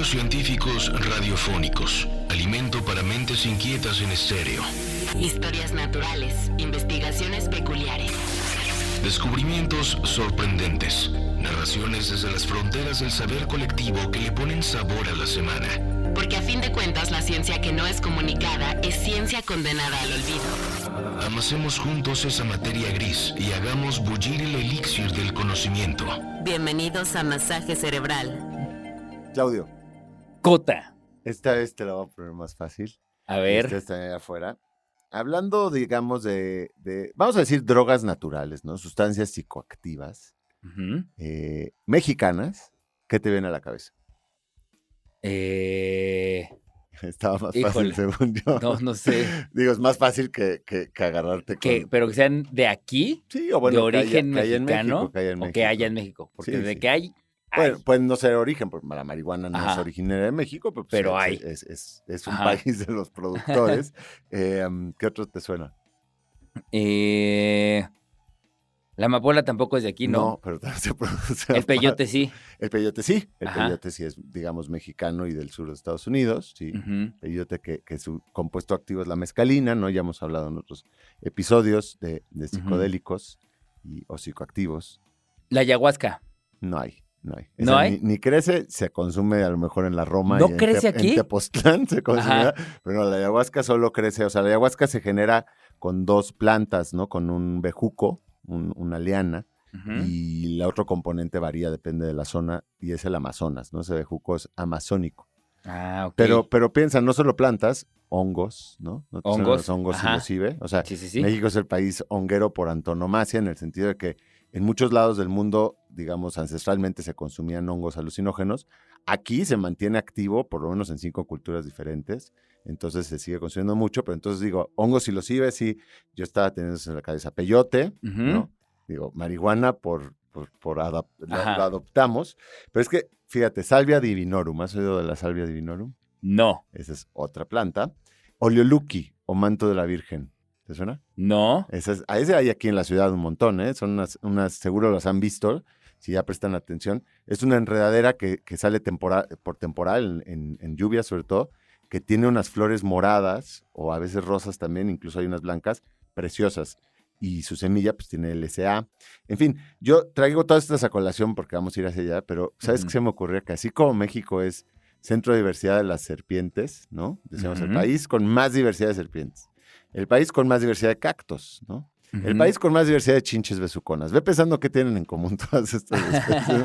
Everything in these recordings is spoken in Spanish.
Estudios científicos radiofónicos. Alimento para mentes inquietas en estéreo. Historias naturales, investigaciones peculiares. Descubrimientos sorprendentes. Narraciones desde las fronteras del saber colectivo que le ponen sabor a la semana. Porque a fin de cuentas la ciencia que no es comunicada es ciencia condenada al olvido. Amasemos juntos esa materia gris y hagamos bullir el elixir del conocimiento. Bienvenidos a Masaje Cerebral. Claudio, Cota. esta vez te la voy a poner más fácil. A ver. Esta está ahí afuera. Hablando, digamos, vamos a decir drogas naturales, ¿no? Sustancias psicoactivas Ujú. mexicanas, ¿qué te viene a la cabeza? Estaba más fácil, Híjole. según yo. No sé. Digo, es más fácil que agarrarte con... Pero que sean de aquí, Sí, o bueno, de origen que haya en mexicano, México, que haya en o que México. haya en México. Porque Sí, de sí. que hay. Pueden no ser de origen, porque la marihuana no es Ajá. originaria de México, pero, pues, Pero hay. Es un Ajá. país de los productores. ¿Qué otro te suena? La amapola tampoco es de aquí, ¿no? pero también se produce. El peyote sí. El peyote sí. El Ajá. peyote sí es, digamos, mexicano y del sur de Estados Unidos. Sí. Ujú. Peyote que su compuesto activo es la mescalina, ¿no? Ya hemos hablado en otros episodios de psicodélicos o psicoactivos. La ayahuasca. No hay. ¿No Esa hay? Ni crece, se consume a lo mejor en la Roma. ¿No y crece aquí? En Tepoztlán se consume, Ajá. pero no, la ayahuasca solo crece, o sea, la ayahuasca se genera con dos plantas, ¿no? Con un bejuco, una liana, Ujú. y la otro componente varía, depende de la zona, y es el Amazonas, ¿no? Ese bejuco es amazónico. Ah, ok. Pero piensa, no solo plantas, hongos, ¿no? ¿No te suenan Hongos, los hongos ajá. psilocibe? O sea, Sí. México es el país honguero por antonomasia, en el sentido de que en muchos lados del mundo, digamos, ancestralmente se consumían hongos alucinógenos. Aquí se mantiene activo, por lo menos en 5 culturas diferentes, entonces se sigue consumiendo mucho, pero entonces digo, hongos psilocibe, sí, yo estaba teniendo eso en la cabeza. Peyote, Ujú. ¿no? Digo, marihuana lo Ajá. adoptamos, pero es que, fíjate, Salvia divinorum, ¿has oído de la Salvia divinorum? No. Esa es otra planta. Oleoluqui, o manto de la Virgen. ¿Te suena? No. A ese hay aquí en la ciudad un montón, ¿eh? Son unas, seguro las han visto, si ya prestan atención. Es una enredadera que sale por temporal, en lluvia sobre todo, que tiene unas flores moradas, o a veces rosas también, incluso hay unas blancas, preciosas. Y su semilla, pues, tiene LSA. En fin, yo traigo todas estas a colación porque vamos a ir hacia allá, pero ¿sabes Ujú. qué se me ocurría? Que así como México es centro de diversidad de las serpientes, ¿no? Decíamos, el Ujú. país con más diversidad de serpientes. El país con más diversidad de cactos, ¿no? El Ujú. país con más diversidad de chinches besuconas. Ve pensando qué tienen en común todas estas especies.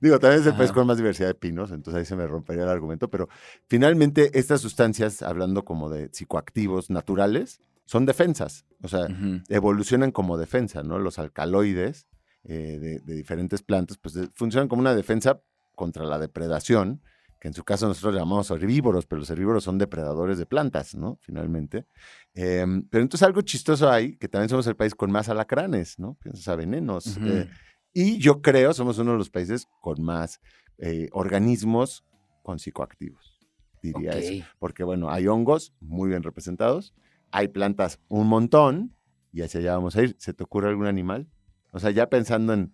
Digo, también es el país Ajá. con más diversidad de pinos, entonces ahí se me rompería el argumento, pero finalmente estas sustancias, hablando como de psicoactivos naturales, son defensas, o sea, Ujú. evolucionan como defensa, ¿no? Los alcaloides de diferentes plantas, pues funcionan como una defensa contra la depredación, que en su caso nosotros llamamos herbívoros, pero los herbívoros son depredadores de plantas, ¿no? Finalmente. Pero entonces algo chistoso hay, que también somos el país con más alacranes, ¿no? Piensas a venenos. Ujú. Y yo creo, somos uno de los países con más organismos con psicoactivos, diría Ok. eso. Porque bueno, hay hongos muy bien representados, hay plantas un montón, y hacia allá vamos a ir. ¿Se te ocurre algún animal? O sea, ya pensando en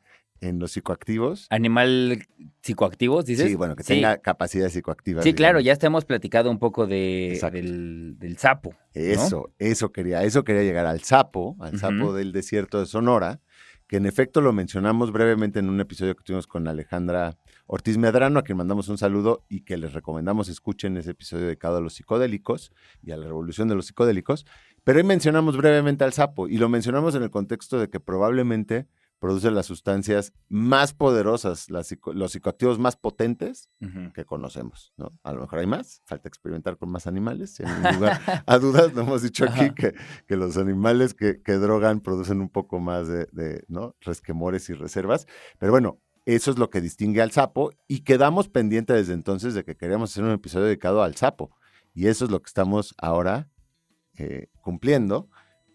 los psicoactivos. ¿Animal psicoactivos, dices? Sí, bueno, que tenga capacidades psicoactivas. Sí, claro, digamos. ya hasta hemos platicado un poco Exacto. del sapo. ¿no? Eso quería llegar al sapo Ujú. del desierto de Sonora, que en efecto lo mencionamos brevemente en un episodio que tuvimos con Alejandra Ortiz Medrano, a quien mandamos un saludo y que les recomendamos escuchen ese episodio dedicado a los psicodélicos y a la revolución de los psicodélicos. Pero ahí mencionamos brevemente al sapo y lo mencionamos en el contexto de que probablemente produce las sustancias más poderosas, los psicoactivos más potentes Ujú. que conocemos, ¿no? A lo mejor hay más, falta experimentar con más animales, sin lugar a dudas, lo hemos dicho aquí, Ajá. que los animales que drogan producen un poco más de ¿no? resquemores y reservas, pero bueno, eso es lo que distingue al sapo y quedamos pendientes desde entonces de que queríamos hacer un episodio dedicado al sapo y eso es lo que estamos ahora cumpliendo,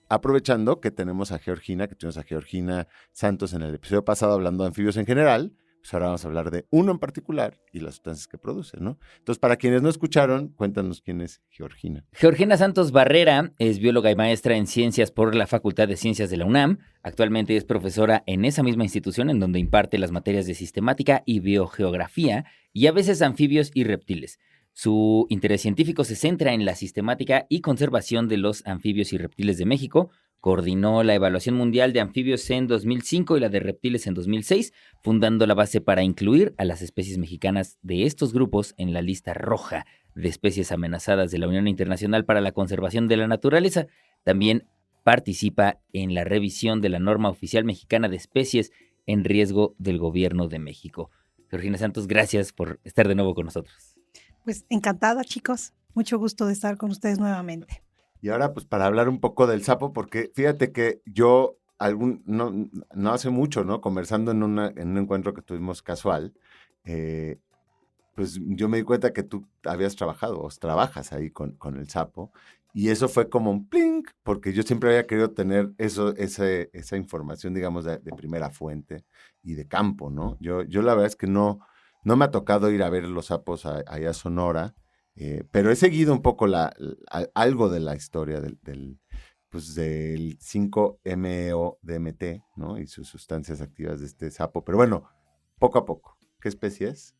aprovechando que tenemos a Georgina, que tuvimos a Georgina Santos en el episodio pasado hablando de anfibios en general, Pues ahora vamos a hablar de uno en particular y las sustancias que produce, ¿no? Entonces, para quienes no escucharon, cuéntanos quién es Georgina. Georgina Santos Barrera es bióloga y maestra en ciencias por la Facultad de Ciencias de la UNAM. Actualmente es profesora en esa misma institución en donde imparte las materias de sistemática y biogeografía y a veces anfibios y reptiles. Su interés científico se centra en la sistemática y conservación de los anfibios y reptiles de México. Coordinó la evaluación mundial de anfibios en 2005 y la de reptiles en 2006, fundando la base para incluir a las especies mexicanas de estos grupos en la lista roja de especies amenazadas de la Unión Internacional para la Conservación de la Naturaleza. También participa en la revisión de la norma oficial mexicana de especies en riesgo del Gobierno de México. Georgina Santos, gracias por estar de nuevo con nosotros. Pues encantada, chicos. Mucho gusto de estar con ustedes nuevamente. Y ahora, pues, para hablar un poco del sapo, porque fíjate que yo, no hace mucho, ¿no? Conversando en un encuentro que tuvimos casual, pues yo me di cuenta que tú habías trabajado o trabajas ahí con el sapo, y eso fue como un plink, porque yo siempre había querido tener esa información, digamos, de primera fuente y de campo, ¿no? Yo la verdad es que no me ha tocado ir a ver los sapos allá a Sonora, pero he seguido un poco algo de la historia del 5-MeO-DMT, ¿no? Y sus sustancias activas de este sapo. Pero bueno, poco a poco. ¿Qué especie es?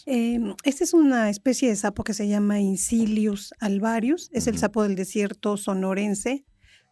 Esta es una especie de sapo que se llama Incilius alvarius. Es el sapo del desierto sonorense.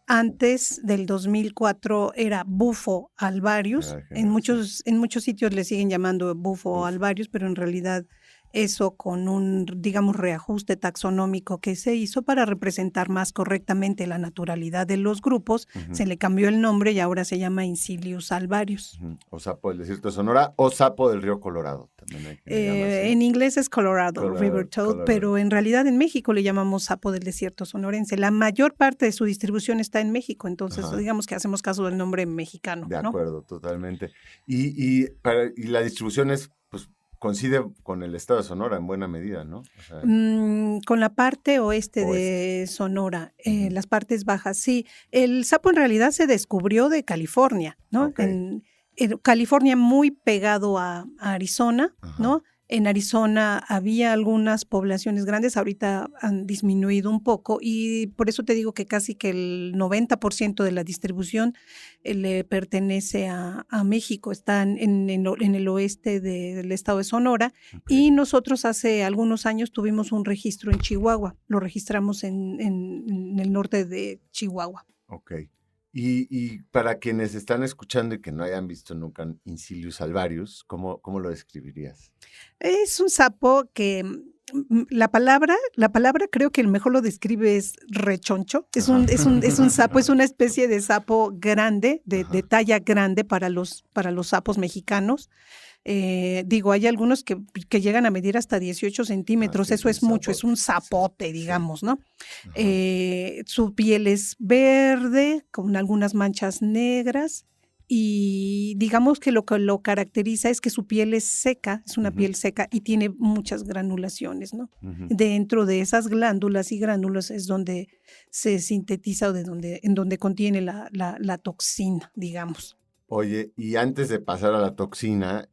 Antes del 2004 era Bufo alvarius. En muchos sitios le siguen llamando Bufo alvarius, pero en realidad eso con un, digamos, reajuste taxonómico que se hizo para representar más correctamente la naturalidad de los grupos, se le cambió el nombre y ahora se llama Incilius alvarius. O sapo del desierto de Sonora o sapo del río Colorado. También hay que en inglés es Colorado River Toad, pero en realidad en México le llamamos sapo del desierto sonorense. La mayor parte de su distribución está en México, entonces digamos que hacemos caso del nombre mexicano. De acuerdo, ¿no? Totalmente. Y la distribución es, pues, coincide con el estado de Sonora en buena medida, ¿no? O sea, con la parte oeste de Sonora, las partes bajas, sí. El sapo en realidad se descubrió de California, ¿no? Okay. En California muy pegado a Arizona, ¿no? En Arizona había algunas poblaciones grandes, ahorita han disminuido un poco y por eso te digo que casi que el 90% de la distribución le pertenece a México, están en el oeste del estado de Sonora y nosotros hace algunos años tuvimos un registro en Chihuahua, lo registramos en el norte de Chihuahua. Ok. Y para quienes están escuchando y que no hayan visto nunca Incilius alvarius, ¿cómo lo describirías? Es un sapo que la palabra creo que el mejor lo describe es rechoncho. Es un sapo, es una especie de sapo grande, de talla grande para los sapos mexicanos. Hay algunos que llegan a medir hasta 18 centímetros, eso es mucho, es un zapote, digamos, ¿no? Su piel es verde, con algunas manchas negras, y digamos que lo caracteriza es que su piel es seca, es una piel seca y tiene muchas granulaciones, ¿no? Dentro de esas glándulas y gránulos es donde se sintetiza o en donde contiene la toxina, digamos. Oye, y antes de pasar a la toxina,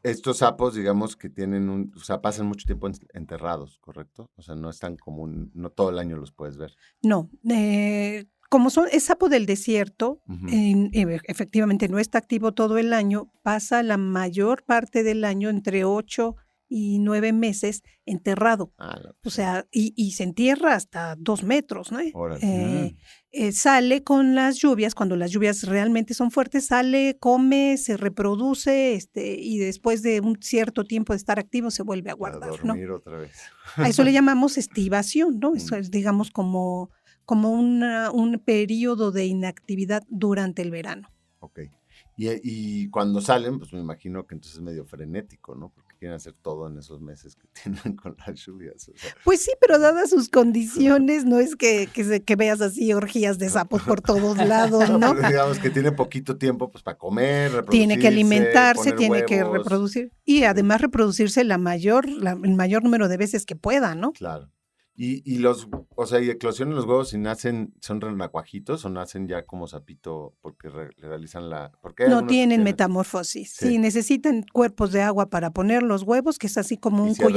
estos sapos, digamos que tienen pasan mucho tiempo enterrados, ¿correcto? O sea, no es tan común, no todo el año los puedes ver. No, como es sapo del desierto, efectivamente no está activo todo el año, pasa la mayor parte del año entre 8 y 9 meses enterrado. O sea, y se entierra hasta 2 metros, ¿no? Sale con las lluvias, cuando las lluvias realmente son fuertes, sale, come, se reproduce, y después de un cierto tiempo de estar activo se vuelve a guardar, a dormir, ¿no? Otra vez. A eso le llamamos estivación, ¿no? Eso es, digamos, como un periodo de inactividad durante el verano. Ok. Y cuando salen, pues me imagino que entonces es medio frenético, ¿no? Porque quieren hacer todo en esos meses que tienen con las lluvias. O sea. Pues sí, pero dadas sus condiciones, no es que veas así orgías de sapos por todos lados, ¿no? Pero digamos que tiene poquito tiempo pues para comer, reproducirse, tiene que alimentarse, tiene huevos. Que reproducir y además reproducirse el mayor número de veces que pueda, ¿no? Claro. Y los, o sea, y eclosionan los huevos y nacen, ¿son renacuajitos o nacen ya como sapito porque realizan la... Porque hay No algunos que tienen tienen- metamorfosis. Sí. Sí, necesitan cuerpos de agua para poner los huevos, que es así como Y un cierran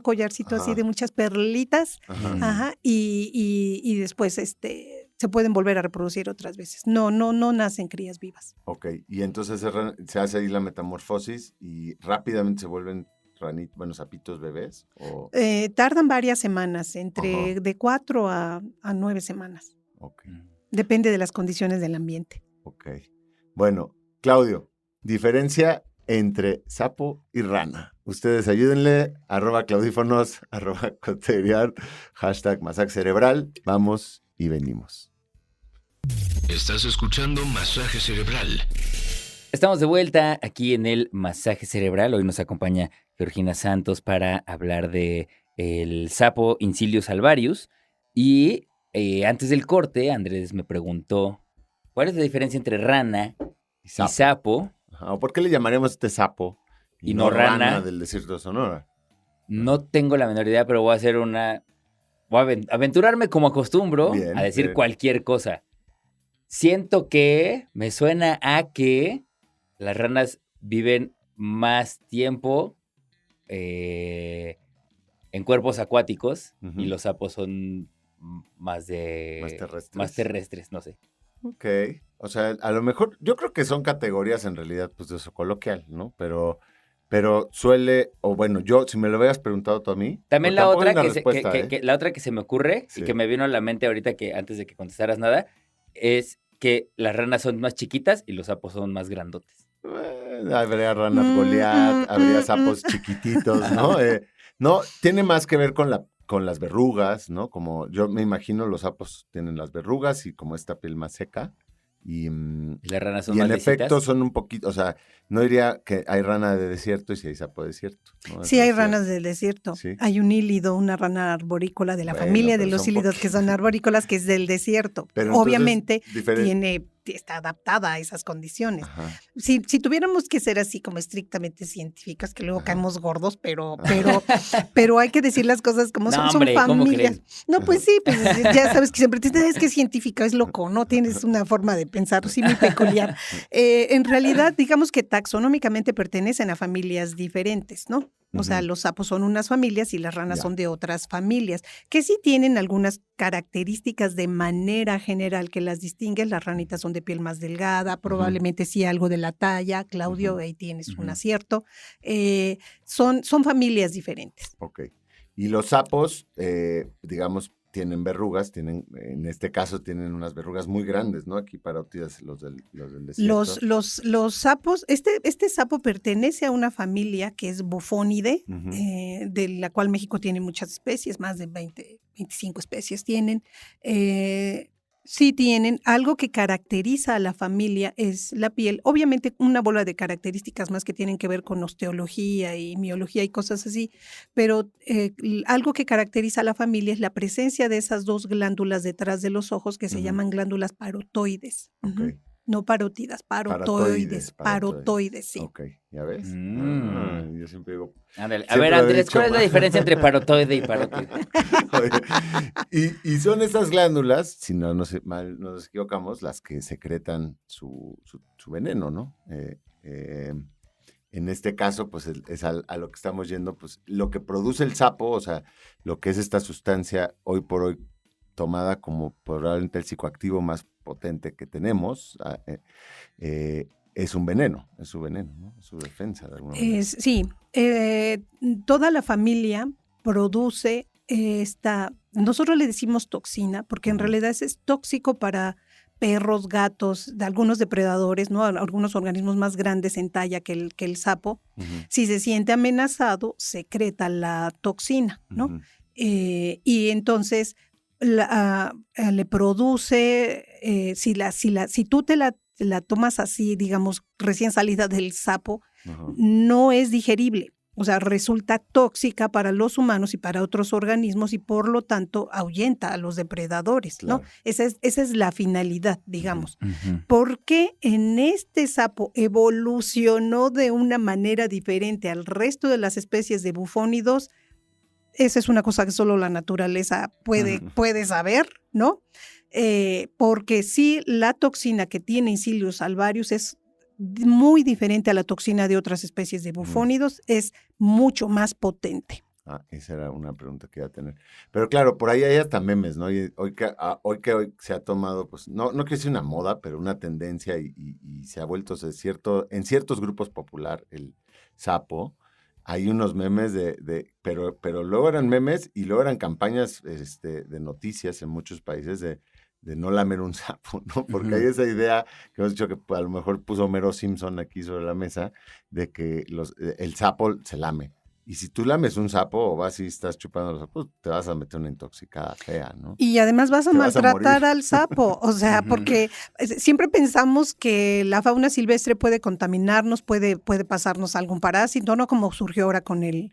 collarcito así Ajá. de muchas perlitas. Ajá. Ajá, y después se pueden volver a reproducir otras veces. No nacen crías vivas. Ok, y entonces se hace ahí la metamorfosis y rápidamente se vuelven sapitos bebés. O... Tardan varias semanas, entre Ajá. de 4 a 9 semanas. Ok, Depende de las condiciones del ambiente. ok. Bueno, Claudio, diferencia entre sapo y rana. Ustedes ayúdenle, @claudífonos, @coteriar, #masaje cerebral. Vamos y venimos. Estás escuchando Masaje Cerebral. Estamos de vuelta aquí en el Masaje Cerebral. Hoy nos acompaña Georgina Santos para hablar de el sapo Incilius alvarius. Y antes del corte, Andrés me preguntó, ¿cuál es la diferencia entre rana y sapo? Ajá, ¿o por qué le llamaremos este sapo Y no rana del desierto de Sonora? No tengo la menor idea, pero voy a hacer voy a aventurarme como acostumbro Bien, a decir bien. cualquier cosa. Siento que me suena a que las ranas viven más tiempo en cuerpos acuáticos Ujú. y los sapos son más terrestres, no sé. Ok, o sea, a lo mejor, yo creo que son categorías en realidad, pues de uso coloquial, ¿no? Pero suele, o bueno, yo, si me lo hubieras preguntado tú a mí, También pero la tampoco hay otra una respuesta, la otra que se me ocurre Sí. y que me vino a la mente ahorita antes de que contestaras nada, es que las ranas son más chiquitas y los sapos son más grandotes. Habría ranas Goliat, habría sapos chiquititos, ¿no? No, tiene más que ver con las verrugas, ¿no? Como yo me imagino los sapos tienen las verrugas y como esta piel más seca. Y las ranas son y más en efecto lisitas. son un poquito, o sea, no diría que hay rana de desierto y si hay sapo de desierto, ¿no? Sí, hay Entonces, ranas del desierto. Sí. Hay un hílido, una rana arborícola de la Bueno, familia de pero los son hílidos que son arborícolas, que es del desierto. Pero entonces, Obviamente diferente. está adaptada a esas condiciones. Ajá. Si tuviéramos que ser así como estrictamente científicas, que luego Ajá. caemos gordos, Ajá. pero hay que decir las cosas como No, son, hombre, son ¿cómo familias. crees? No, pues sí, pues ya sabes que siempre te dicen, es que es científica, es loco, ¿no? Tienes una forma de pensar sí muy peculiar. En realidad, digamos que taxonómicamente pertenecen a familias diferentes, ¿no? O sea, Ujú. los sapos son unas familias y las ranas Ya. son de otras familias, que sí tienen algunas características de manera general que las distinguen. Las ranitas son de piel más delgada, probablemente sí algo de la talla. Claudio, Ujú. ahí tienes un Ujú. acierto. Son familias diferentes. Ok. Y los sapos, digamos, tienen verrugas, en este caso tienen unas verrugas muy grandes, ¿no? Aquí parótidas los del desierto. Los sapos, este sapo pertenece a una familia que es Bufonidae, Ujú. de la cual México tiene muchas especies, más de 25 especies tienen. Sí tienen, algo que caracteriza a la familia es la piel, obviamente una bola de características más que tienen que ver con osteología y miología y cosas así, pero algo que caracteriza a la familia es la presencia de esas dos glándulas detrás de los ojos que se Ujú. llaman glándulas parotoides. Ok. Ujú. No parotidas, parotoides, sí. Ok, ¿ya ves? Mm. Yo siempre digo... Ándale. A Siempre ver, lo he Andrés, dicho. ¿cuál es la diferencia entre parotoide y parótide? Oye, y son estas glándulas, si no nos equivocamos, las que secretan su veneno, ¿no? En este caso, pues es a lo que estamos yendo, pues lo que produce el sapo, o sea, lo que es esta sustancia hoy por hoy tomada como probablemente el psicoactivo más potente que tenemos, es un veneno, es su veneno, ¿no? Es su defensa de alguna manera. Sí, toda la familia produce nosotros le decimos toxina, porque en Ujú. realidad es tóxico para perros, gatos, de algunos depredadores, ¿no? Algunos organismos más grandes en talla que el sapo. Ujú, Si se siente amenazado, secreta la toxina, ¿no? ujú. Y entonces le produce, si tú te la tomas así, digamos, recién salida del sapo, Ajá. no es digerible. O sea, resulta tóxica para los humanos y para otros organismos y por lo tanto ahuyenta a los depredadores, ¿no? Claro. Esa es la finalidad, digamos. Ujú. ¿Por qué en este sapo evolucionó de una manera diferente al resto de las especies de bufónidos? esa es una cosa que solo la naturaleza puede saber, ¿no? Porque sí, la toxina que tiene Incilius alvarius es muy diferente a la toxina de otras especies de bufónidos, es mucho más potente. Esa era una pregunta que iba a tener. Pero claro, por ahí hay hasta memes, ¿no? Y hoy se ha tomado, pues, no quiero decir una moda, pero una tendencia y se ha vuelto en ciertos grupos popular el sapo. Hay unos memes pero luego eran memes y luego eran campañas de noticias en muchos países de no lamer un sapo, ¿no? Porque hay esa idea que hemos dicho que a lo mejor puso Homero Simpson aquí sobre la mesa de que el sapo se lame. Y si tú lames un sapo o vas y estás chupando los sapos, te vas a meter una intoxicada fea, ¿no? Y además vas a maltratar al sapo, o sea, porque siempre pensamos que la fauna silvestre puede contaminarnos, puede pasarnos algún parásito, ¿no? Como surgió ahora con el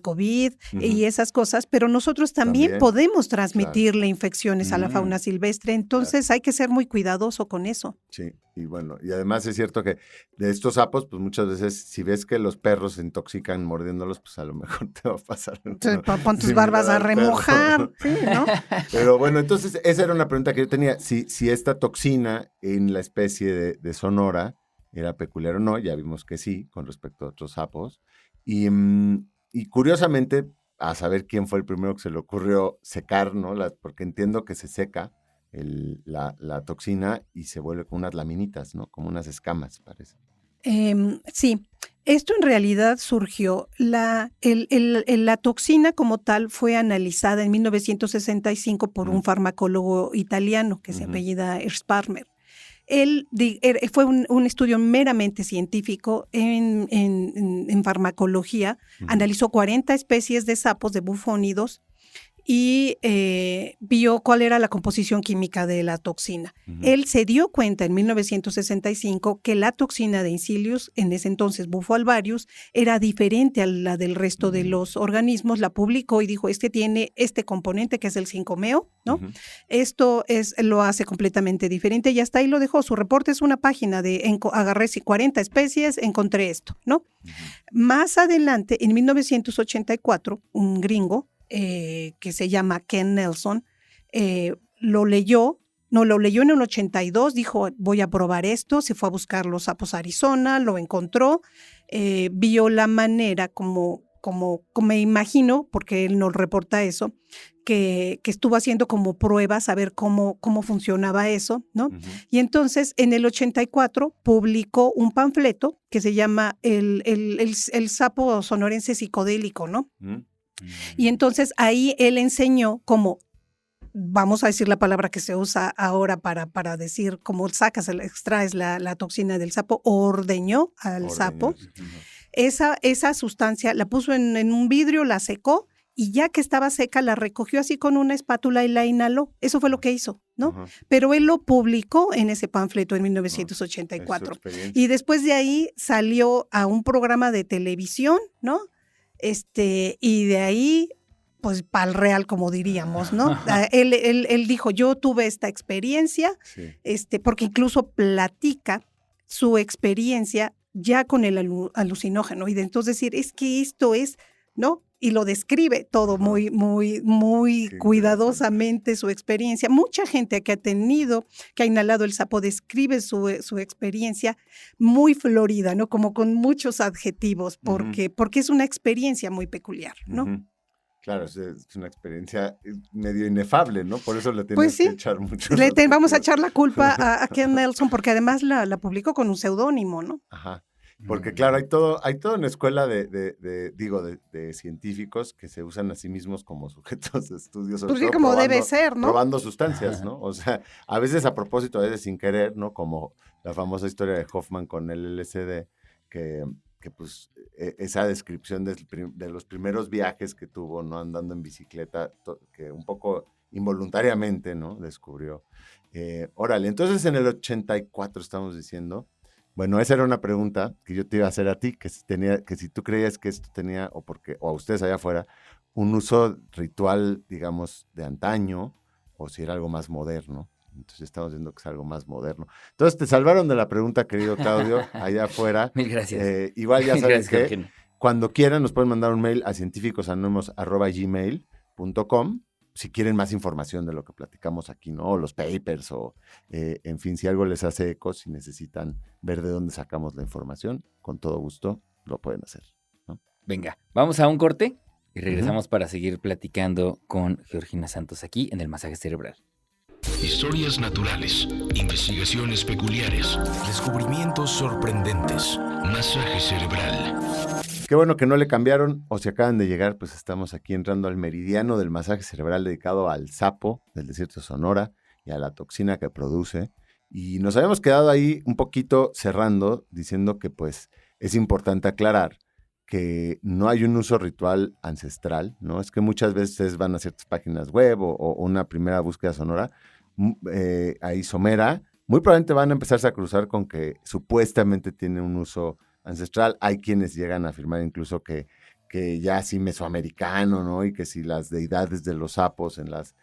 COVID y esas cosas, pero nosotros también podemos transmitirle infecciones a la fauna silvestre, entonces hay que ser muy cuidadoso con eso. Sí, y bueno, y además es cierto que de estos sapos, pues muchas veces si ves que los perros se intoxican mordiéndolos, pues a lo mejor te va a pasar. Entonces, pon tus barbas a remojar, sí, ¿no? Pero bueno, entonces esa era una pregunta que yo tenía, si esta toxina en la especie de Sonora era peculiar o no, ya vimos que sí, con respecto a otros sapos, y curiosamente, a saber quién fue el primero que se le ocurrió secar, ¿no? Porque entiendo que se seca la toxina y se vuelve con unas laminitas, ¿no? Como unas escamas, parece. Sí, esto en realidad surgió, la toxina como tal fue analizada en 1965 por un farmacólogo italiano que se apellida Ersparmer. Fue un estudio meramente científico en farmacología, analizó 40 especies de sapos de bufónidos y vio cuál era la composición química de la toxina. Él se dio cuenta en 1965 que la toxina de Incilius, en ese entonces Bufo alvarius, era diferente a la del resto de los organismos, la publicó y dijo, tiene este componente que es el 5-meo, ¿no? Esto lo hace completamente diferente y hasta ahí lo dejó. Su reporte es una página agarré 40 especies, encontré esto, ¿no? Más adelante, en 1984, un gringo, que se llama Ken Nelson, lo leyó en el 82, dijo, voy a probar esto, se fue a buscar los sapos a Arizona, lo encontró, vio la manera como me imagino, porque él nos reporta eso, que estuvo haciendo como pruebas a ver cómo funcionaba eso, ¿no? Y entonces en el 84 publicó un panfleto que se llama el sapo sonorense psicodélico, ¿no? Y entonces ahí él enseñó cómo, vamos a decir la palabra que se usa ahora para decir cómo extraes la toxina del sapo, ordeñó al sapo. Esa sustancia la puso en un vidrio, la secó y ya que estaba seca la recogió así con una espátula y la inhaló. Eso fue lo que hizo, ¿no? Pero él lo publicó en ese panfleto en 1984. Y después de ahí salió a un programa de televisión, ¿no? Y de ahí, pues, pa'l real, como diríamos, ¿no? Él dijo, yo tuve esta experiencia, porque incluso platica su experiencia ya con el alucinógeno. Y de entonces decir, es que esto es, ¿no? Y lo describe todo muy, muy, muy cuidadosamente su experiencia. Mucha gente que ha inhalado el sapo describe su experiencia muy florida, ¿no? Como con muchos adjetivos, porque es una experiencia muy peculiar, ¿no? Claro, es una experiencia medio inefable, ¿no? Por eso le tienes que echar mucho. Vamos a echar la culpa a Ken Nelson, porque además la publicó con un seudónimo, ¿no? Ajá. Porque claro, hay todo en la escuela de científicos que se usan a sí mismos como sujetos de estudios. Pues sí, como debe ser, ¿no? Probando sustancias, ¿no? O sea, a veces a propósito, a veces sin querer, ¿no? Como la famosa historia de Hoffman con el LSD, que pues esa descripción de los primeros viajes que tuvo, ¿no? Andando en bicicleta, que un poco involuntariamente, ¿no? Descubrió. Órale, entonces en el 84 estamos diciendo. Bueno, esa era una pregunta que yo te iba a hacer a ti, que si tú creías que esto tenía, o a ustedes allá afuera, un uso ritual, digamos, de antaño, o si era algo más moderno. Entonces estamos viendo que es algo más moderno. Entonces te salvaron de la pregunta, querido Claudio, allá afuera. Mil gracias. Igual ya sabes gracias, que cuando quieran nos pueden mandar un mail a cientificosanónimos@gmail.com si quieren más información de lo que platicamos aquí, ¿no? O los papers o, en fin, si algo les hace eco, si necesitan ver de dónde sacamos la información, con todo gusto lo pueden hacer, ¿no? Venga, vamos a un corte y regresamos para seguir platicando con Georgina Santos aquí en el Masaje Cerebral. Historias naturales, investigaciones peculiares, descubrimientos sorprendentes, masaje cerebral. Qué bueno que no le cambiaron, o si acaban de llegar, pues estamos aquí entrando al meridiano del masaje cerebral dedicado al sapo del desierto de Sonora y a la toxina que produce. Y nos habíamos quedado ahí un poquito cerrando, diciendo que pues es importante aclarar que no hay un uso ritual ancestral, ¿no? Es que muchas veces van a ciertas páginas web o una primera búsqueda sonora, ahí somera, muy probablemente van a empezarse a cruzar con que supuestamente tiene un uso ancestral. Hay quienes llegan a afirmar incluso que ya así mesoamericano, ¿no? Y que si las deidades de los sapos en los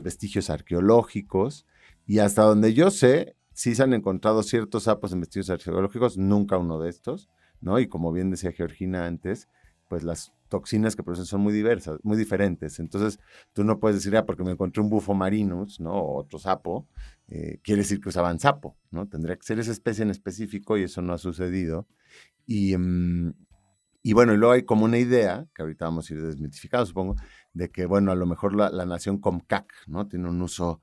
vestigios arqueológicos, y hasta donde yo sé, sí se han encontrado ciertos sapos en vestigios arqueológicos, nunca uno de estos, ¿no? Y como bien decía Georgina antes, pues las toxinas que producen son muy diversas, muy diferentes. Entonces, tú no puedes decir, porque me encontré un bufo marinus, ¿no? O otro sapo, quiere decir que usaban sapo, ¿no? Tendría que ser esa especie en específico y eso no ha sucedido. Y bueno, y luego hay como una idea, que ahorita vamos a ir desmitificando, supongo, de que, bueno, a lo mejor la nación Comcac, ¿no? Tiene un uso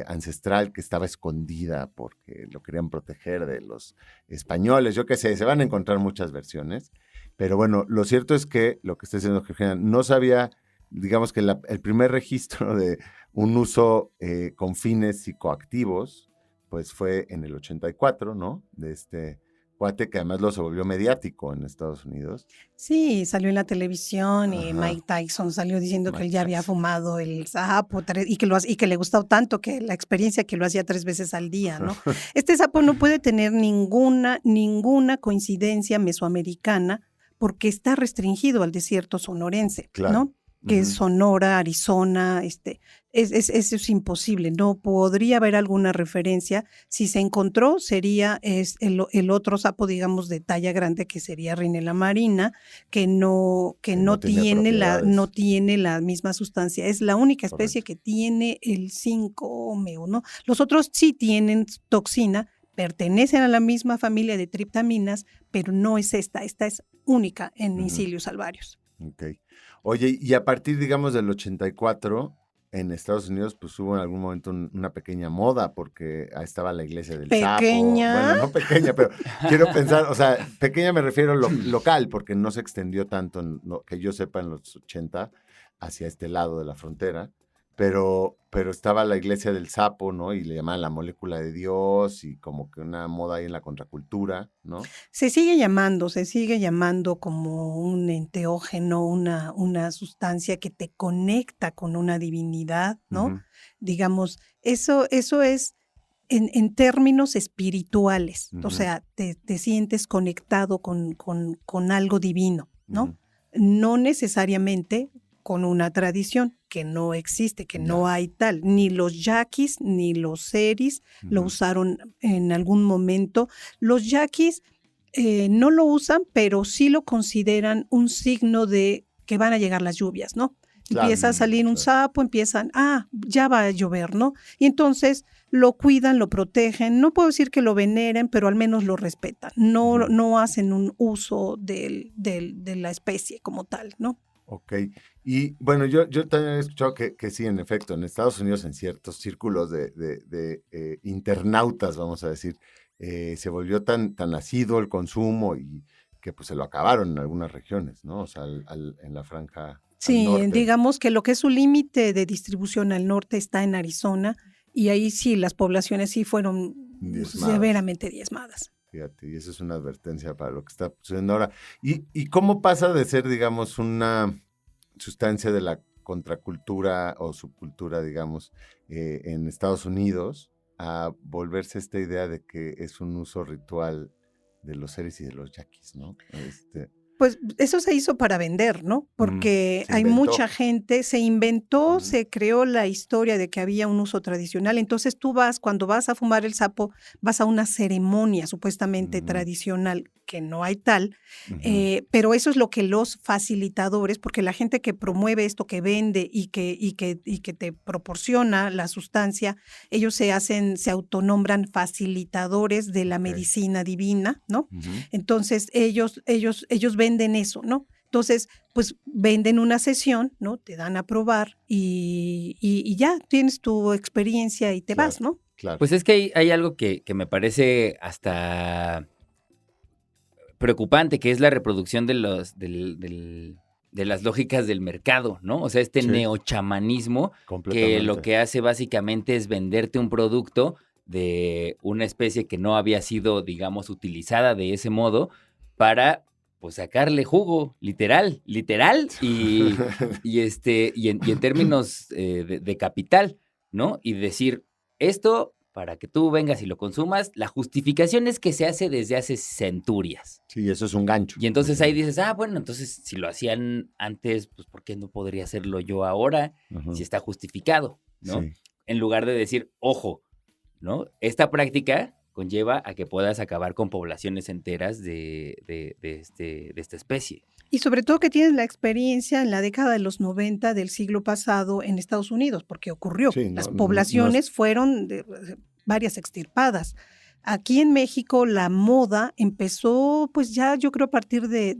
ancestral que estaba escondida porque lo querían proteger de los españoles, yo qué sé, se van a encontrar muchas versiones, pero bueno, lo cierto es que lo que está diciendo Georgina, no sabía, digamos que el primer registro de un uso con fines psicoactivos, pues fue en el 84, ¿no? De este cuate que además se volvió mediático en Estados Unidos. Sí, salió en la televisión y Ajá. Mike Tyson salió diciendo que él Mike ya había Tyson. fumado el sapo y que le gustó tanto que la experiencia que lo hacía 3 veces al día, ¿no? Este sapo no puede tener ninguna coincidencia mesoamericana porque está restringido al desierto sonorense, Claro. ¿no? Que es Ujú. Sonora, Arizona, eso es imposible. No podría haber alguna referencia. Si se encontró, sería el otro sapo, digamos, de talla grande, que sería Rhinella marina, que no tiene la misma sustancia. Es la única especie que tiene el 5-meo, ¿no? Los otros sí tienen toxina, pertenecen a la misma familia de triptaminas, pero no es esta. Esta es única en Incilius alvarius. Ok. Oye, y a partir, digamos, del 84, en Estados Unidos, pues hubo en algún momento una pequeña moda, porque ahí estaba la iglesia del ¿Pequeña? sapo. Bueno, no pequeña, pero quiero pensar, o sea, pequeña me refiero local, porque no se extendió tanto, que yo sepa, en los 80, hacia este lado de la frontera. Pero estaba la iglesia del sapo, ¿no? Y le llamaban la molécula de Dios y como que una moda ahí en la contracultura, ¿no? Se sigue llamando como un enteógeno, una sustancia que te conecta con una divinidad, ¿no? Ujú. Digamos, eso es en términos espirituales, o sea, te sientes conectado con algo divino, ¿no? Ujú. No necesariamente con una tradición que no existe, que no hay tal. Ni los yaquis ni los seris lo Ujú. usaron en algún momento. Los yaquis no lo usan, pero sí lo consideran un signo de que van a llegar las lluvias, ¿no? Claro, Empieza a salir un claro. sapo, ya va a llover, ¿no? Y entonces lo cuidan, lo protegen. No puedo decir que lo veneren, pero al menos lo respetan. No hacen un uso de la especie como tal, ¿no? Ok. Y bueno, yo también he escuchado que sí, en efecto, en Estados Unidos, en ciertos círculos de internautas, vamos a decir, se volvió tan ácido el consumo y que pues se lo acabaron en algunas regiones, ¿no? O sea, en la franja al Sí, norte. digamos que lo que es su límite de distribución al norte está en Arizona y ahí sí las poblaciones sí fueron Diezmadas. severamente diezmadas. Fíjate, y eso es una advertencia para lo que está sucediendo ahora. ¿Y cómo pasa de ser, digamos, una sustancia de la contracultura o subcultura, digamos, en Estados Unidos, a volverse esta idea de que es un uso ritual de los seres y de los yaquis, ¿no? Pues eso se hizo para vender, ¿no? Porque Se hay inventó. mucha gente, se inventó, Ujú. se creó la historia de que había un uso tradicional. Entonces tú cuando vas a fumar el sapo, vas a una ceremonia supuestamente Ujú. tradicional, que no hay tal, Ujú. pero eso es lo que los facilitadores, porque la gente que promueve esto, que vende y que te proporciona la sustancia, ellos se autonombran facilitadores de la Ok. medicina divina, ¿no? Ujú. Entonces ellos venden eso, ¿no? Entonces, pues venden una sesión, ¿no? Te dan a probar y ya tienes tu experiencia y te Claro. vas, ¿no? Claro. Pues es que hay algo que me parece hasta preocupante, que es la reproducción de de las lógicas del mercado, ¿no? O sea, este Sí. neochamanismo que Completamente. lo que hace básicamente es venderte un producto de una especie que no había sido, digamos, utilizada de ese modo para, pues, sacarle jugo, literal, y en términos de capital, ¿no? Y decir, esto, para que tú vengas y lo consumas, la justificación es que se hace desde hace centurias. Sí, eso es un gancho. Y entonces ahí dices, bueno, entonces si lo hacían antes, pues ¿por qué no podría hacerlo yo ahora? Ujú. Si está justificado, ¿no? Sí. En lugar de decir, ojo, ¿no? Esta práctica conlleva a que puedas acabar con poblaciones enteras de esta especie. Y sobre todo que tienes la experiencia en la década de los 90 del siglo pasado en Estados Unidos, porque ocurrió. Sí, Las no poblaciones es- fueron varias extirpadas. Aquí en México la moda empezó, pues ya yo creo a partir de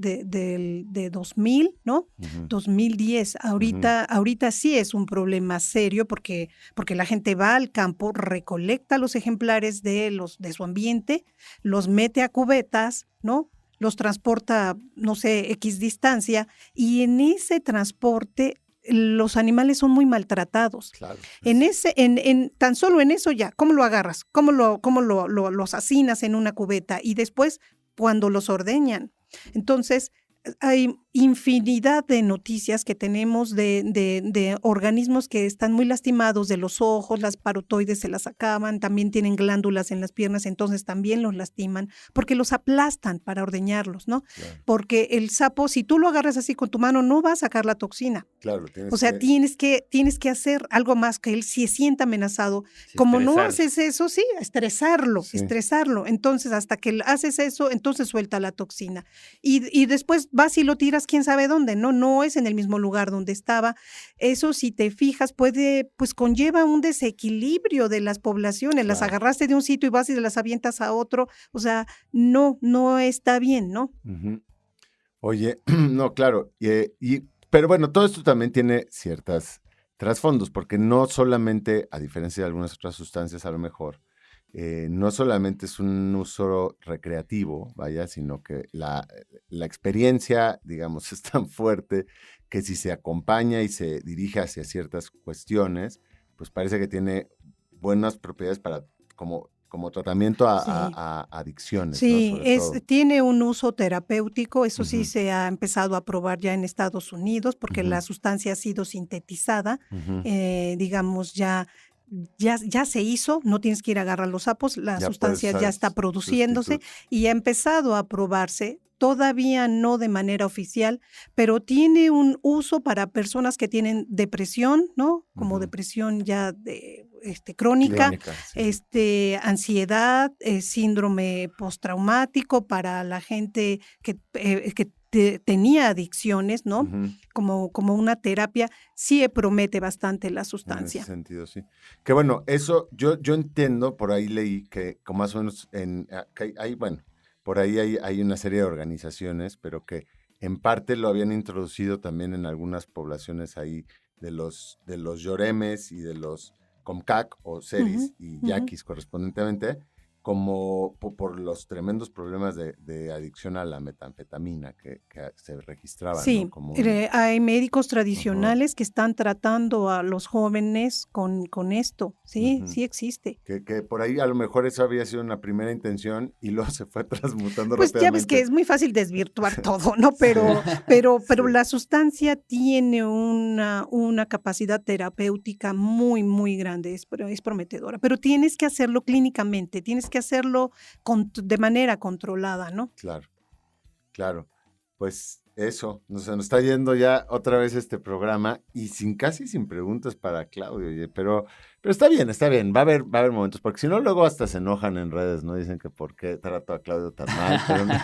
2000, ¿no? Ujú. 2010. Ahorita sí es un problema serio porque la gente va al campo, recolecta los ejemplares de su ambiente, los mete a cubetas, ¿no? Los transporta, no sé, X distancia, y en ese transporte los animales son muy maltratados. Claro. Tan solo en eso ya, ¿cómo lo agarras? ¿Cómo los hacinas en una cubeta? Y después, cuando los ordeñan. Entonces, hay infinidad de noticias que tenemos de organismos que están muy lastimados de los ojos, las parotoides se las acaban, también tienen glándulas en las piernas, entonces también los lastiman, porque los aplastan para ordeñarlos, ¿no? Claro. Porque el sapo, si tú lo agarras así con tu mano, no va a sacar la toxina. Claro, O sea, tienes que hacer algo más que él se sienta amenazado. Como no haces eso, sí, estresarlo. Entonces, hasta que haces eso, entonces suelta la toxina. Y después vas y lo tiras quién sabe dónde, ¿no? No es en el mismo lugar donde estaba. Eso, si te fijas, pues conlleva un desequilibrio de las poblaciones. Las Claro. agarraste de un sitio y vas y las avientas a otro. O sea, no está bien, ¿no? Ujú. Oye, no, claro. Pero bueno, todo esto también tiene ciertas trasfondos, porque no solamente, a diferencia de algunas otras sustancias, a lo mejor, no solamente es un uso recreativo, vaya, sino que la experiencia, digamos, es tan fuerte que si se acompaña y se dirige hacia ciertas cuestiones, pues parece que tiene buenas propiedades para como tratamiento Sí. a adicciones, ¿no? Sí, Sobre todo. tiene un uso terapéutico, eso sí Ujú. se ha empezado a probar ya en Estados Unidos porque Ujú. la sustancia ha sido sintetizada, Ujú. digamos ya se hizo, no tienes que ir a agarrar los sapos, la Ya sustancia puedes ya usar está produciéndose sustitutos. y ha empezado a probarse, todavía no de manera oficial, pero tiene un uso para personas que tienen depresión, ¿no? Como Ujú. depresión ya crónica, Clínica, sí. ansiedad, síndrome postraumático para la gente que tenía adicciones, ¿no? Ujú. Como una terapia, sí promete bastante la En ese sustancia. sentido, sí. Que bueno, eso yo entiendo, por ahí leí que como más o menos bueno, por ahí hay una serie de organizaciones, pero que en parte lo habían introducido también en algunas poblaciones ahí de los Yoremes y de los Comcac o Seris y Yaquis correspondientemente, como por los tremendos problemas de adicción a la metanfetamina que se registraban, Sí, ¿no? Como hay médicos tradicionales que están tratando a los jóvenes con esto, sí, Ujú. sí existe. Que por ahí a lo mejor eso había sido una primera intención y luego se fue transmutando Pues ya ves que rápidamente. es muy fácil desvirtuar todo, ¿no? Pero Sí. la sustancia tiene una capacidad terapéutica muy, muy grande, es prometedora. Pero tienes que hacerlo clínicamente, tienes que hacerlo de manera controlada, ¿no? Claro, claro. Pues eso, nos está yendo ya otra vez este programa y casi sin preguntas para Claudio, oye, pero está bien, va a haber momentos, porque si no luego hasta se enojan en redes, ¿no? Dicen que por qué trato a Claudio tan mal, pero no,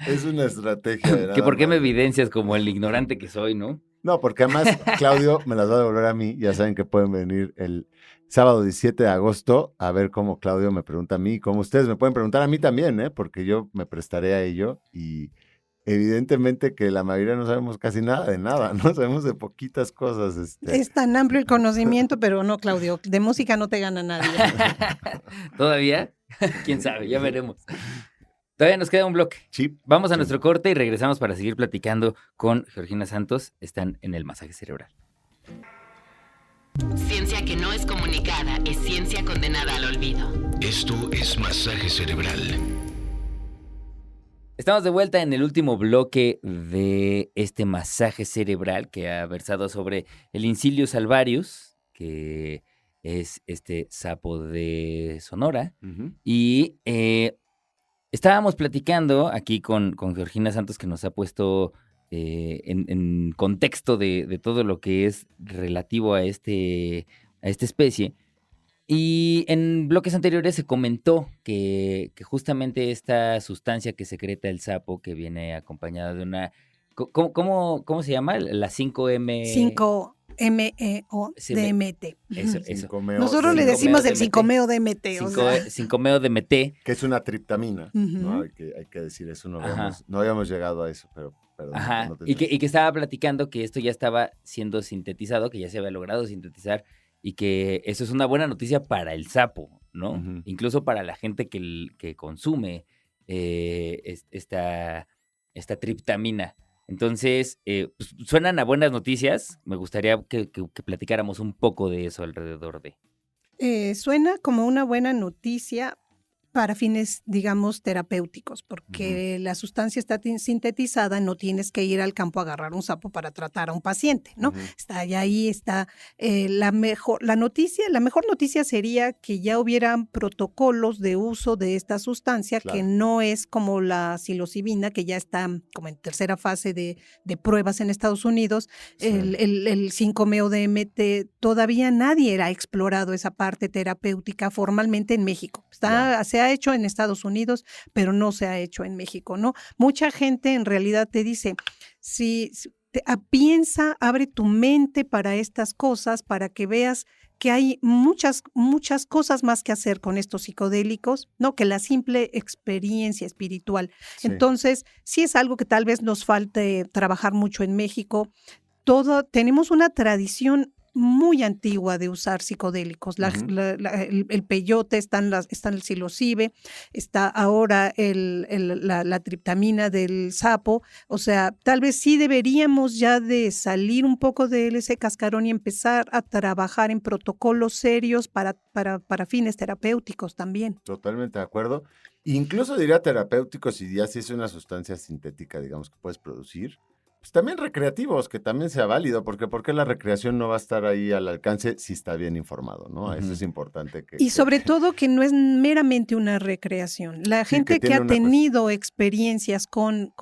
es una estrategia. De Que por qué me más. evidencias como el ignorante que soy, ¿no? No, porque además Claudio me las va a devolver a mí, ya saben que pueden venir el sábado 17 de agosto a ver cómo Claudio me pregunta a mí, como ustedes me pueden preguntar a mí también, porque yo me prestaré a ello y evidentemente que la mayoría no sabemos casi nada de nada, no sabemos de poquitas cosas. Es tan amplio el conocimiento, pero no, Claudio, de música no te gana nadie. ¿Todavía? ¿Quién sabe? Ya veremos. Todavía nos queda un bloque. Sí. Vamos a nuestro corte y regresamos para seguir platicando con Georgina Santos. Están en el masaje cerebral. Ciencia que no es comunicada es ciencia condenada al olvido. Esto es Masaje Cerebral. Estamos de vuelta en el último bloque de este masaje cerebral que ha versado sobre el Incilius alvarius, que es este sapo de Sonora. Uh-huh. Y estábamos platicando aquí con Georgina Santos, que nos ha puesto en contexto de todo lo que es relativo a esta especie. Y en bloques anteriores se comentó que justamente esta sustancia que secreta el sapo, que viene acompañada de una... ¿Cómo se llama? La 5M... 5-MeO-DMT. Eso. Nosotros le decimos el 5-MeO-DMT. 5-MeO-DMT. Que es una triptamina, ¿no? Uh-huh. Hay que decir eso, no habíamos llegado a eso, pero perdón. Ajá, No te y que estaba platicando que esto ya estaba siendo sintetizado, que ya se había logrado sintetizar y que eso es una buena noticia para el sapo, ¿no? Uh-huh. Incluso para la gente que consume esta triptamina. Entonces, pues, suenan a buenas noticias. Me gustaría que platicáramos un poco de eso alrededor de... Suena como una buena noticia para fines, digamos, terapéuticos, porque la sustancia está sintetizada, no tienes que ir al campo a agarrar un sapo para tratar a un paciente, ¿no? Está ahí, está la mejor noticia sería que ya hubieran protocolos de uso de esta sustancia, claro, que no es como la psilocibina, que ya está como en tercera fase de pruebas en Estados Unidos. Sí. El 5-MeO-DMT, todavía nadie ha explorado esa parte terapéutica formalmente en México. Se ha hecho en Estados Unidos, pero no se ha hecho en México, ¿no? Mucha gente en realidad te dice, piensa, abre tu mente para estas cosas, para que veas que hay muchas cosas más que hacer con estos psicodélicos, ¿no? Que la simple experiencia espiritual. Sí. Entonces, sí es algo que tal vez nos falte trabajar mucho en México. Tenemos una tradición muy antigua de usar psicodélicos. El peyote, está el psilocibe, está ahora la triptamina del sapo. O sea, tal vez sí deberíamos ya de salir un poco de ese cascarón y empezar a trabajar en protocolos serios para fines terapéuticos también. Totalmente de acuerdo. Incluso diría terapéuticos si ya sí es una sustancia sintética, digamos, que puedes producir. Pues también recreativos, que también sea válido, porque ¿por qué la recreación no va a estar ahí al alcance si está bien informado, ¿no? Uh-huh. Eso es importante. Y sobre todo que no es meramente una recreación. La gente que ha tenido experiencias con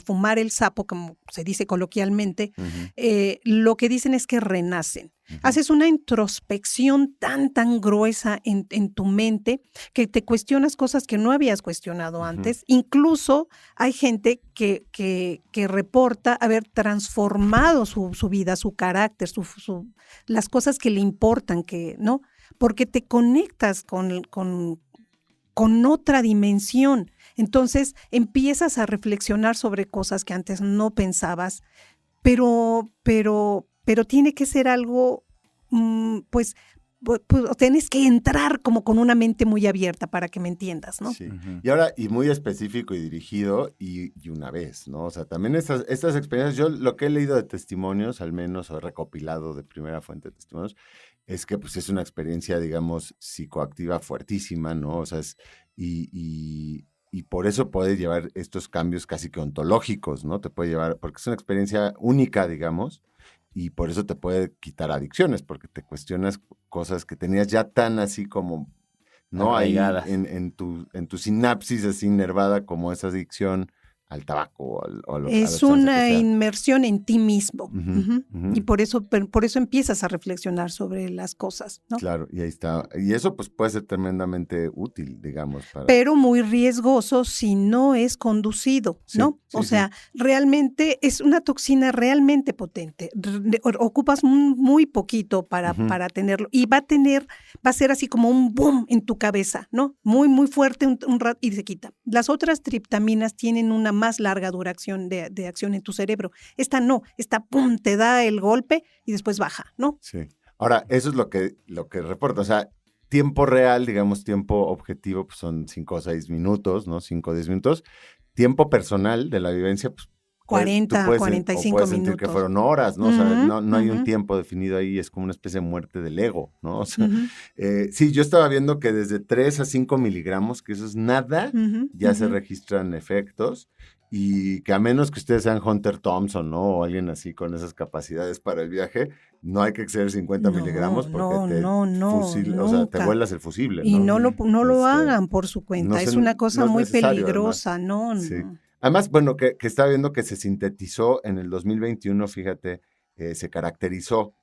fumar el sapo, como se dice coloquialmente, uh-huh, lo que dicen es que renacen. Uh-huh. Haces una introspección tan gruesa en tu mente que te cuestionas cosas que no habías cuestionado uh-huh antes. Incluso hay gente que reporta haber transformado su vida, su carácter, las cosas que le importan, ¿no? Porque te conectas con otra dimensión. Entonces empiezas a reflexionar sobre cosas que antes no pensabas, pero tiene que ser algo, pues tienes que entrar como con una mente muy abierta para que me entiendas, ¿no? Sí. Uh-huh. Y ahora, y muy específico y dirigido y una vez, ¿no? O sea, también estas experiencias, yo lo que he leído de testimonios, al menos, o he recopilado de primera fuente de testimonios, es que pues es una experiencia, digamos, psicoactiva fuertísima, ¿no? O sea, y por eso puede llevar estos cambios casi que ontológicos, ¿no? Te puede llevar, porque es una experiencia única, digamos, y por eso te puede quitar adicciones, porque te cuestionas cosas que tenías ya tan así como, ¿no? Ahí en tu sinapsis así nervada como esa adicción al tabaco o a la Es sustancia una que sea. inmersión en ti mismo. Ujú, ujú. Y por eso empiezas a reflexionar sobre las cosas, ¿no? Claro, y ahí está. Y eso pues puede ser tremendamente útil, digamos, para... Pero muy riesgoso si no es conducido, Sí, ¿no? sí, O sea, realmente es una toxina realmente potente. Ocupas muy poquito Ujú. para tenerlo y va a ser así como un boom en tu cabeza, ¿no? Muy, muy fuerte un rato y se quita. Las otras triptaminas tienen una más larga duración de acción en tu cerebro. Esta no, esta pum, te da el golpe y después baja, ¿no? Sí. Ahora, eso es lo que reporta. O sea, tiempo real, digamos, tiempo objetivo, pues son 5 o 6 minutos, ¿no? 5 o 10 minutos. Tiempo personal de la vivencia, pues 40, o 45 puedes sentir que minutos. fueron horas, ¿no? O sea, Ujú, no hay un ujú. tiempo definido ahí, es como una especie de muerte del ego, ¿no? O sea, Ujú, sí, yo estaba viendo que desde 3 a 5 miligramos, que eso es nada, ujú, ya se ujú. registran efectos y que a menos que ustedes sean Hunter Thompson, ¿no? O alguien así con esas capacidades para el viaje, no hay que exceder 50 miligramos porque No, o sea, te nunca. vuelas el fusible, Y ¿no? no lo Este, hagan por su cuenta. no, Es una cosa no es muy necesario, además. peligrosa, no, Sí. no. Además, bueno, que estaba viendo que se sintetizó en el 2021, fíjate, se caracterizó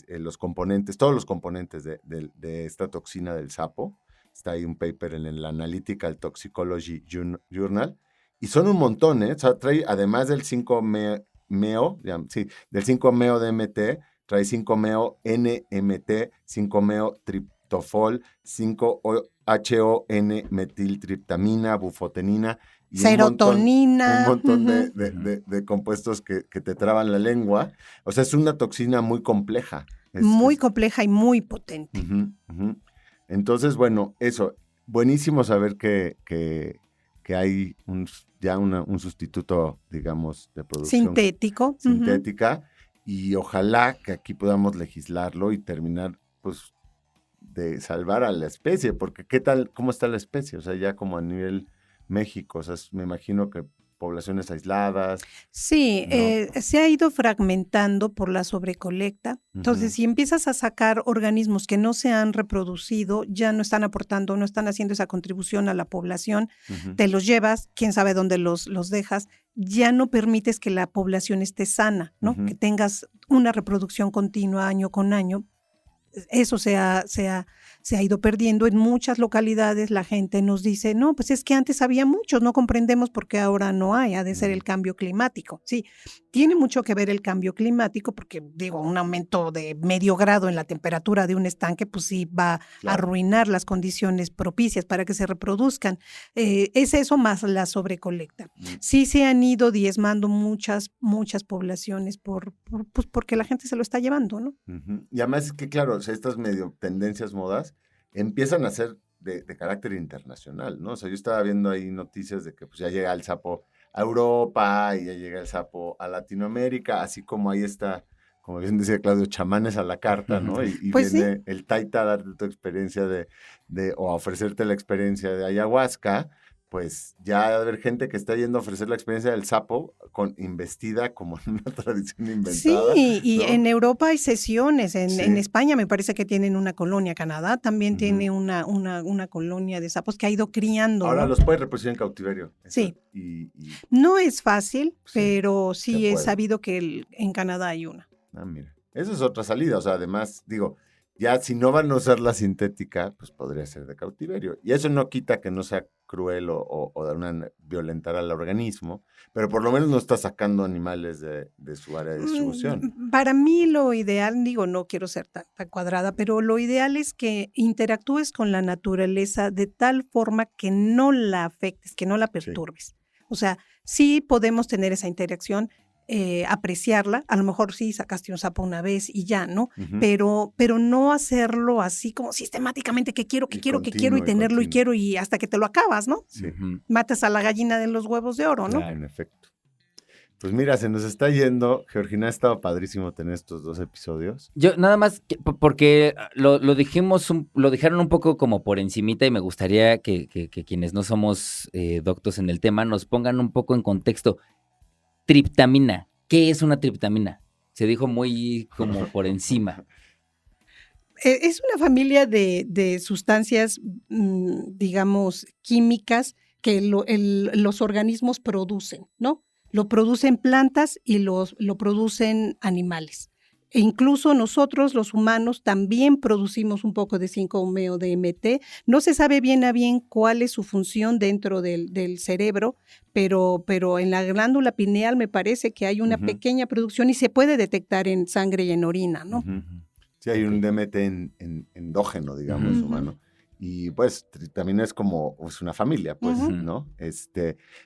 los componentes, todos los componentes de esta toxina del sapo. Está ahí un paper en el Analytical Toxicology Journal. Y son un montón, ¿eh? O sea, trae, además del 5-meo, del 5-meo DMT, trae 5-meo NMT, 5-meo triptofol, 5-HON-metiltriptamina, bufotenina, y Serotonina. un montón Ujú. de compuestos que te traban la lengua. O sea, es una toxina muy compleja. Muy compleja y muy potente. Ujú, ujú. Entonces, bueno, eso. Buenísimo saber que hay un sustituto, digamos, de producción Sintético. Ujú. sintética y ojalá que aquí podamos legislarlo y terminar, pues, de salvar a la especie, porque cómo está la especie? O sea, ya como a nivel México, o sea, me imagino que poblaciones aisladas. Sí, ¿No? se ha ido fragmentando por la sobrecolecta. Entonces, Ujú. si empiezas a sacar organismos que no se han reproducido, ya no están aportando, no están haciendo esa contribución a la población, Ujú. te los llevas, quién sabe dónde los dejas, ya no permites que la población esté sana, ¿no? Ujú. Que tengas una reproducción continua año con año. Eso se ha ido perdiendo en muchas localidades. La gente nos dice, no, pues es que antes había muchos, no comprendemos por qué ahora no hay, ha de ser el cambio climático. Sí, tiene mucho que ver el cambio climático porque, digo, un aumento de medio grado en la temperatura de un estanque, pues sí va a Claro. arruinar las condiciones propicias para que se reproduzcan. Es eso más la sobrecolecta. Sí se han ido diezmando muchas poblaciones pues porque la gente se lo está llevando, ¿no? Ujú. Y además es que, claro, o sea, estas medio tendencias modas empiezan a ser de carácter internacional, ¿no? O sea, yo estaba viendo ahí noticias de que pues ya llega el sapo a Europa y ya llega el sapo a Latinoamérica, así como ahí está, como bien decía Claudio, chamanes a la carta, ¿no? Y Pues sí. viene el taita a darte tu experiencia o a ofrecerte la experiencia de ayahuasca, pues ya debe haber gente que está yendo a ofrecer la experiencia del sapo investida como en una tradición inventada. Sí, y ¿no? en Europa hay sesiones, en Sí. España me parece que tienen una colonia, Canadá también Ujú. tiene una colonia de sapos que ha ido criando, Ahora ¿no? los puedes reproducir en cautiverio. Sí. Y No es fácil, Sí, pero se sí he puede. sabido que en Canadá hay una. mira, esa es otra salida. O sea, además, digo, ya si no van a usar la sintética, pues podría ser de cautiverio. Y eso no quita que no sea cruel o violentar al organismo, pero por lo menos no está sacando animales de su área de distribución. Para mí lo ideal, digo, no quiero ser tan cuadrada, pero lo ideal es que interactúes con la naturaleza de tal forma que no la afectes, que no la perturbes. O sea, sí podemos tener esa interacción, apreciarla, a lo mejor sí sacaste un sapo una vez y ya, ¿no? Ujú. Pero no hacerlo así como sistemáticamente que quiero y tenerlo y quiero y hasta que te lo acabas, ¿no? Sí. Ujú. Matas a la gallina de los huevos de oro, ¿no? Claro. En efecto. Pues mira, se nos está yendo. Georgina, ha estado padrísimo tener estos 2 episodios. Yo nada más, porque lo dijimos, lo dijeron un poco como por encimita y me gustaría que quienes no somos doctos en el tema nos pongan un poco en contexto. Triptamina, ¿qué es una triptamina? Se dijo muy como por encima. Es una familia de sustancias, digamos, químicas que los organismos producen, ¿no? Lo producen plantas y lo producen animales. E incluso nosotros, los humanos, también producimos un poco de 5-HumeO-DMT. No se sabe bien a bien cuál es su función dentro del cerebro, pero en la glándula pineal me parece que hay una pequeña producción y se puede detectar en sangre y en orina, ¿no? Sí, hay un DMT endógeno, digamos, humano. Y pues también es como una familia, pues, ¿no?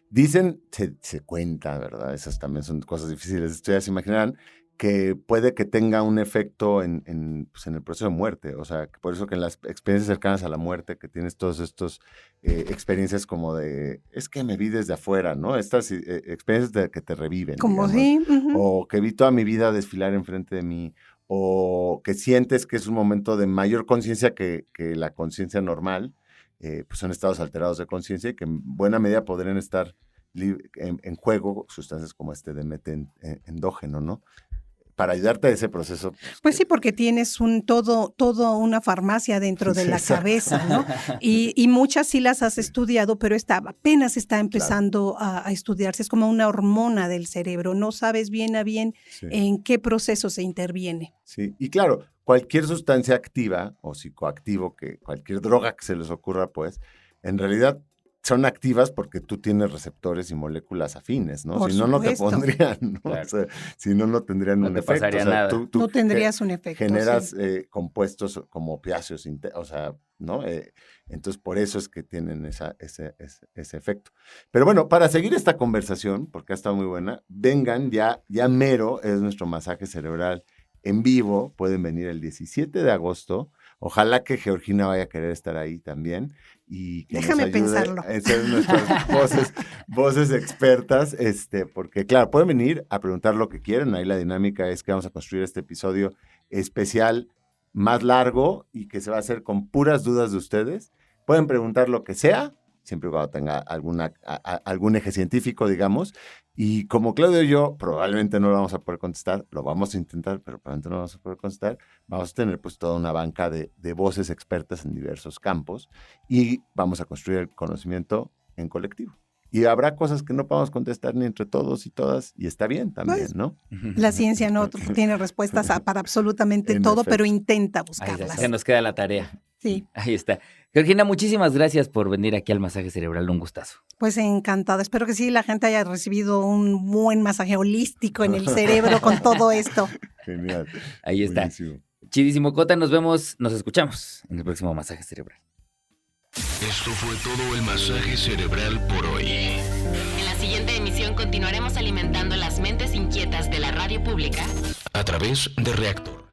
Dicen, se cuenta, ¿verdad? Esas también son cosas difíciles. Ustedes se imaginarán que puede que tenga un efecto en el proceso de muerte. O sea, que por eso que en las experiencias cercanas a la muerte, que tienes todos estos experiencias como de, es que me vi desde afuera, ¿no? Estas experiencias de que te reviven. Como digamos, sí. O que vi toda mi vida desfilar enfrente de mí, o que sientes que es un momento de mayor conciencia que la conciencia normal, pues son estados alterados de conciencia y que en buena medida podrían estar en juego sustancias como este DMT endógeno, ¿no? Para ayudarte a ese proceso. Pues sí, porque tienes todo una farmacia dentro de la cabeza, ¿no? Y muchas sí las has estudiado, pero apenas está empezando a estudiarse. Es como una hormona del cerebro. No sabes bien a bien en qué proceso se interviene. Sí, y claro, cualquier sustancia activa o psicoactivo, cualquier droga que se les ocurra, pues, en realidad son activas porque tú tienes receptores y moléculas afines, ¿no? Por si no, no te supuesto. pondrían, ¿no? Claro. O sea, si no, no tendrían No un te efecto. pasaría O sea, nada. tú No tendrías un efecto. generas Sí. compuestos como opiáceos, o sea, ¿no? Entonces, por eso es que tienen ese efecto. Pero bueno, para seguir esta conversación, porque ha estado muy buena, vengan, ya mero es nuestro masaje cerebral en vivo. Pueden venir el 17 de agosto. Ojalá que Georgina vaya a querer estar ahí también. Y que Déjame nos ayude pensarlo. a ser nuestras voces expertas, porque claro, pueden venir a preguntar lo que quieran. Ahí la dinámica es que vamos a construir este episodio especial más largo y que se va a hacer con puras dudas de ustedes. Pueden preguntar lo que sea, siempre y cuando tenga algún eje científico, digamos. Y como Claudio y yo probablemente no lo vamos a poder contestar, lo vamos a intentar, pero probablemente no lo vamos a poder contestar, vamos a tener pues toda una banca de voces expertas en diversos campos y vamos a construir el conocimiento en colectivo. Y habrá cosas que no podamos contestar ni entre todos y todas, y está bien también, Pues, ¿no? La ciencia no tiene respuestas para absolutamente En todo, efecto. pero intenta Ahí está, buscarlas. se nos queda la tarea. Sí, Ahí está. Georgina, muchísimas gracias por venir aquí al Masaje Cerebral. Un gustazo. pues encantada. Espero que sí la gente haya recibido un buen masaje holístico en el cerebro con todo esto. Genial. Ahí está. Buenísimo. Chidísimo, Cota. Nos escuchamos en el próximo Masaje Cerebral. Esto fue todo el masaje cerebral por hoy. En la siguiente emisión continuaremos alimentando las mentes inquietas de la radio pública A través de Reactor